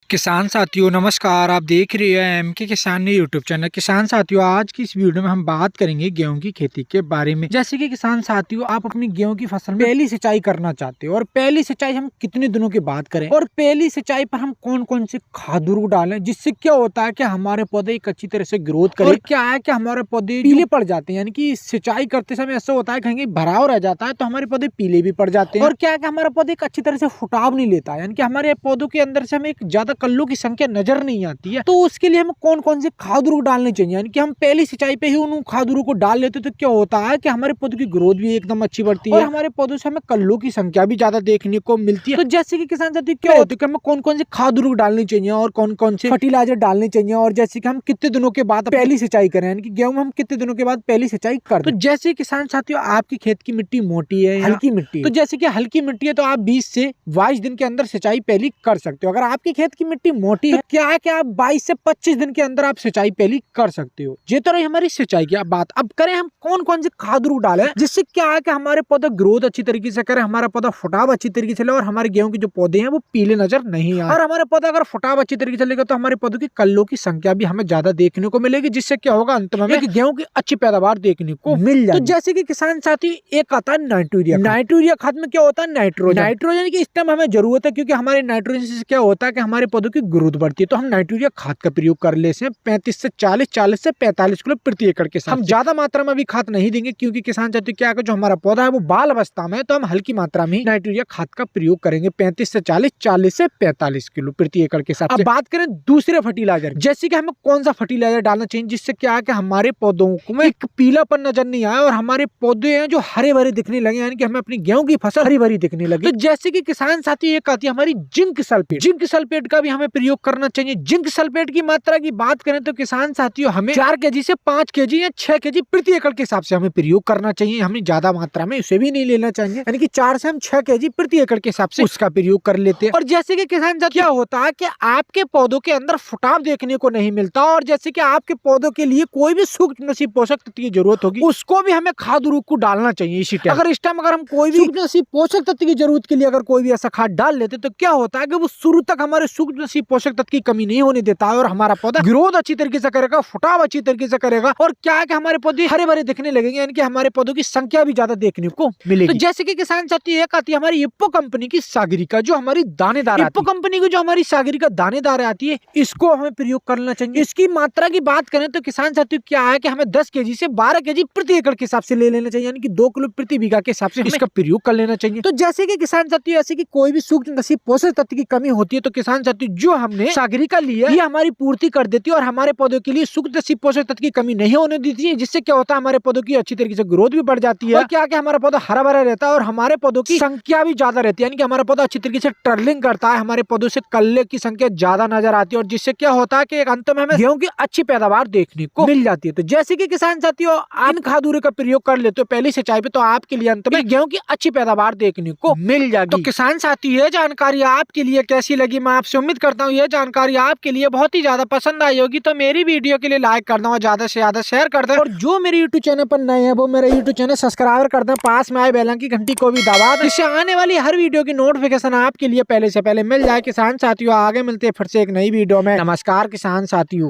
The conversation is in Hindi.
किसान साथियों नमस्कार। आप देख रहे हैं एमके किसान ने यूट्यूब चैनल। किसान साथियों आज की इस वीडियो में हम बात करेंगे गेहूं की खेती के बारे में। जैसे कि किसान साथियों आप अपनी गेहूं की फसल में पहली सिंचाई करना चाहते हो और पहली सिंचाई हम कितने दिनों की बात करें और पहली सिंचाई पर हम कौन कौन से खाद डालें जिससे क्या होता है कि हमारे पौधे एक अच्छी तरह से ग्रोथ करें। और क्या है कि हमारे पौधे पीले पड़ जाते हैं, यानी कि सिंचाई करते समय ऐसा होता है कहीं भराव रह जाता है तो हमारे पौधे पीले भी पड़ जाते हैं। और क्या है कि हमारा पौधे एक अच्छी तरह से फुटाव नहीं लेता है, यानी कि हमारे पौधों के अंदर से हमें एक ज्यादा कल्लों की संख्या नजर नहीं आती है। तो उसके लिए हमें कौन कौन से खाद डालने चाहिए, यानी कि हम पहली सिंचाई पे ही उन खाद को डाल लेते तो क्या होता है कि हमारे पौधों की ग्रोथ भी एकदम अच्छी बढ़ती है और हमारे पौधों से हमें कल्लों की संख्या भी ज्यादा देखने को मिलती है। तो जैसे कि किसान साथी क्या होता है कि हमें कौन कौन से खाद डालने चाहिए और कौन कौन से फर्टिलाइजर डालने चाहिए और जैसे कि हम कितने दिनों के बाद पहली सिंचाई करें, यानी कि गेहूं में हम कितने दिनों के बाद पहली सिंचाई कर। तो जैसे किसान साथियों आपकी खेत की मिट्टी मोटी है, हल्की मिट्टी, तो जैसे कि हल्की मिट्टी है तो आप 20 से 22 दिन के अंदर सिंचाई पहली कर सकते हो। अगर आपकी खेत की मिट्टी मोटी है तो क्या है कि आप 22 से 25 दिन के अंदर आप सिंचाई पहली कर सकते हो। ये तो रही हमारी सिंचाई की बात। अब करें हम कौन कौन से खाद डालें जिससे क्या है कि हमारे पौधा ग्रोथ अच्छी तरीके से करे, हमारा पौधा फुटाव अच्छी तरीके से ले और हमारे गेहूं के जो पौधे हैं वो पीले नजर नहीं आए। और हमारे पौधा अगर फुटाव अच्छी तरीके से लेगा तो हमारे पौधों की कल्लों की संख्या भी हमें ज्यादा देखने को मिलेगी, जिससे क्या होगा अंत में हमें गेहूं की अच्छी पैदावार देखने को मिल जाएगी। तो जैसे कि किसान साथी एक आता है नाइट्रोजन। नाइट्रोजन खाद में क्या होता है नाइट्रोजन। नाइट्रोजन की इस टाइम हमें जरूरत है क्योंकि हमारे नाइट्रोजन से क्या होता है कि हमारे पौधों की ग्रोथ बढ़ती है। तो हम नाइट्रोजन खाद का प्रयोग कर ले 35 से 40 से 45 किलो प्रति एकड़ के साथ। हम ज्यादा मात्रा में भी खाद नहीं देंगे क्योंकि किसान चाहते क्या है जो हमारा पौधा है वो बाल अवस्था में है, तो हम हल्की मात्रा में नाइट्रोजन खाद का प्रयोग करेंगे 35 से 40 से 45 किलो प्रति एकड़ के साथ। अब बात करें दूसरे फर्टिलाइजर, जैसे कि हमें कौन सा फर्टिलाइजर डालना चाहिए जिससे क्या है कि हमारे पौधों में एक पीलापन नजर नहीं आए और हमारे पौधे हैं जो हरे भरे दिखने लगे, यानी कि हमें अपनी गेहूं की फसल हरी भरी दिखने लगी। तो जैसे कि किसान साथी एक आती है हमारी जिंक सल्फेट। जिंक सल्फेट का भी हमें प्रयोग करना चाहिए। जिंक सल्फेट की मात्रा की बात करें तो किसान साथियों हमें 4 केजी से 5 केजी या 6 केजी प्रति एकड़ के हिसाब से हमें प्रयोग करना चाहिए। हमें ज्यादा मात्रा में उसे भी नहीं लेना चाहिए, यानी कि 4 से हम 6 केजी प्रति एकड़ के हिसाब से उसका प्रयोग कर लेते हैं। और जैसे कि किसान साथियों क्या होता है कि आपके पौधों के अंदर फुटाव देखने को नहीं मिलता और जैसे कि आपके पौधों के लिए कोई भी सूक्ष्म नसीब पोषक तत्व की जरूरत होगी उसको भी हमें खाद रूप को डालना चाहिए इसी टाइम। अगर इस टाइम अगर हम कोई भी सूक्ष्म नसीब पोषक तत्व की जरूरत के लिए अगर कोई भी ऐसा खाद डाल लेते तो क्या होता है कि वो शुरू तक हमारे सूक्ष्म नसीब पोषक तत्व की कमी नहीं होने देता है और हमारा पौधा ग्रोथ अच्छी तरीके से करेगा, फुटाव अच्छी तरीके से करेगा और क्या है कि हमारे पौधे हरे भरे दिखने लगेंगे, यानी कि हमारे पौधों की संख्या भी ज्यादा देखने को मिलेगी। तो जैसे कि किसान साथी एक आती है हमारी इप्पो कंपनी की सागरिका जो हमारी दानेदार इप्पो कंपनी की जो हमारी सागरिका दानेदार आती है इसको हमें प्रयोग करना चाहिए। इसकी मात्रा की बात करें तो किसान साथी क्या है कि हमें 10 केजी से 12 केजी प्रति एकड़ के हिसाब से ले लेना चाहिए, यानी कि 2 किलो प्रति बीघा के हिसाब से इसका प्रयोग कर लेना चाहिए। तो जैसे कि किसान साथी ऐसे कि कोई भी सूक्ष्म नसीब पोषक तत्व की कमी होती है तो किसान साथी जो हमने सागरिका लिया ये हमारी पूर्ति कर देती है और हमारे पौधों के लिए सूक्ष्म नसीब पोषक तत्व की कमी नहीं होने देती है, जिससे क्या होता है हमारे पौधों की अच्छी तरीके से ग्रोथ भी बढ़ जाती है और क्या हमारा पौधा हरा भरा रहता है और हमारे पौधों की संख्या भी ज्यादा रहती है, यानी कि हमारा पौधा अच्छी तरीके से टर्लिंग करता है, हमारे पौधों से कल्ले की संख्या ज्यादा नजर आती है और जिससे क्या होता है कि एक अंत में हमें गेहूं की अच्छी पैदावार देखने को मिल जाती है। तो जैसे कि किसान साथियों इन खादों का प्रयोग कर लेते हो पहली सिंचाई पे तो आपके लिए अंत में गेहूं की अच्छी पैदावार देखने को मिल जाएगी। तो किसान साथी ये जानकारी आपके लिए कैसी लगी, मैं आपसे उम्मीद करता हूँ ये जानकारी आपके लिए बहुत ही ज्यादा पसंद आई होगी। तो मेरी वीडियो के लिए लाइक कर दो, ज्यादा से ज्यादा शेयर कर दे और जो मेरे यूट्यूब चैनल पर नए हैं वो मेरा यूट्यूब चैनल सब्सक्राइब कर दे, पास में आए बेल की घंटी को भी दबा दे, इससे आने वाली हर वीडियो की नोटिफिकेशन आपके लिए पहले से पहले मिल जाए। किसान साथियों आगे मिलते हैं फिर से एक नई वीडियो में। नमस्कार किसान साथियों।